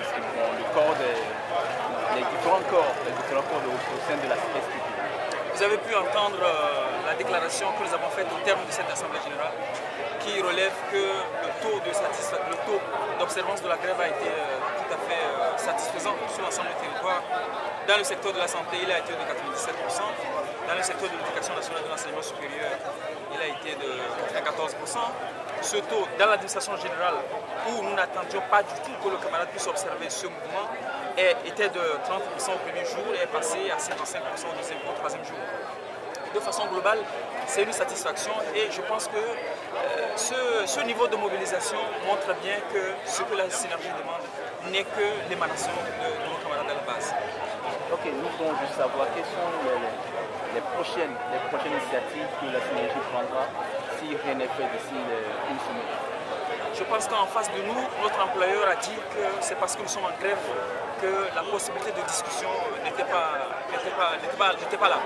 le corps les différents corps au sein de la SPP. Vous avez pu entendre la déclaration que nous avons faite au terme de cette Assemblée générale qui relève que le taux d'observance de la grève a été tout à fait satisfaisant sur l'ensemble du territoire. Dans le secteur de la santé, il a été de 97%. Dans le secteur de l'éducation nationale et de l'enseignement supérieur, il a été de 94%. Ce taux, dans l'administration générale, où nous n'attendions pas du tout que le camarade puisse observer ce mouvement, était de 30% au premier jour et est passé à 55% au troisième jour. De façon globale, c'est une satisfaction et je pense que ce niveau de mobilisation montre bien que ce que la synergie demande n'est que l'émanation de nos camarades à la base. Ok, nous voulons juste savoir quelles sont les prochaines initiatives que la synergie prendra si rien n'est fait d'ici une semaine. Je pense qu'en face de nous, notre employeur a dit que c'est parce que nous sommes en grève que la possibilité de discussion n'était pas là.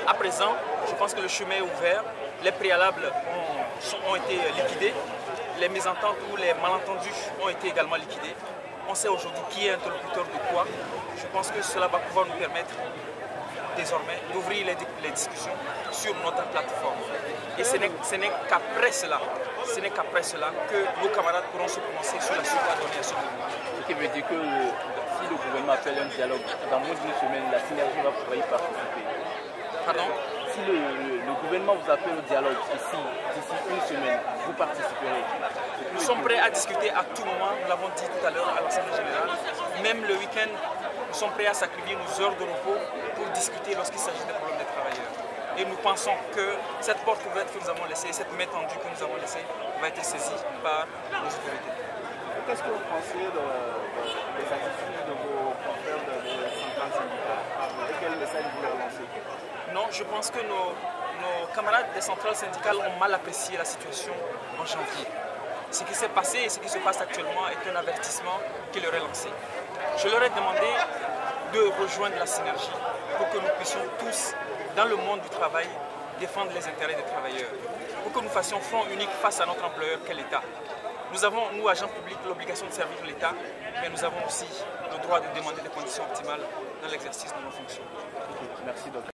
À présent, je pense que le chemin est ouvert, les préalables ont été liquidés, les mésententes ou les malentendus ont été également liquidés. On sait aujourd'hui qui est interlocuteur de quoi. Je pense que cela va pouvoir nous permettre désormais d'ouvrir les discussions sur notre plateforme. Et ce n'est qu'après cela, que nos camarades pourront se prononcer sur la suite à donner à ce mouvement. Ce qui veut dire que si le gouvernement appelle un dialogue, dans moins d'une semaine, la synergie va pouvoir y participer. Pardon? Si le gouvernement vous appelle au dialogue ici, d'ici une semaine, vous participerez. Nous sommes prêts à discuter à tout moment, nous l'avons dit tout à l'heure à l'Assemblée générale. Même le week-end, nous sommes prêts à sacrifier nos heures de repos pour discuter lorsqu'il s'agit des problèmes des travailleurs. Et nous pensons que cette porte ouverte que nous avons laissée, cette main tendue que nous avons laissée, va être saisie par nos autorités. Qu'est-ce que vous pensez des attitudes de vos confrères des centrales syndicales? Et quel message vous leur lancez? Non, je pense que nos camarades des centrales syndicales ont mal apprécié la situation en janvier. Ce qui s'est passé et ce qui se passe actuellement est un avertissement qui leur est lancé. Je leur ai demandé de rejoindre la synergie pour que nous puissions tous, dans le monde du travail, défendre les intérêts des travailleurs. Pour que nous fassions front unique face à notre employeur qu'est l'État. Nous avons, nous, agents publics, l'obligation de servir l'État, mais nous avons aussi le droit de demander des conditions optimales dans l'exercice de nos fonctions. Merci, docteur.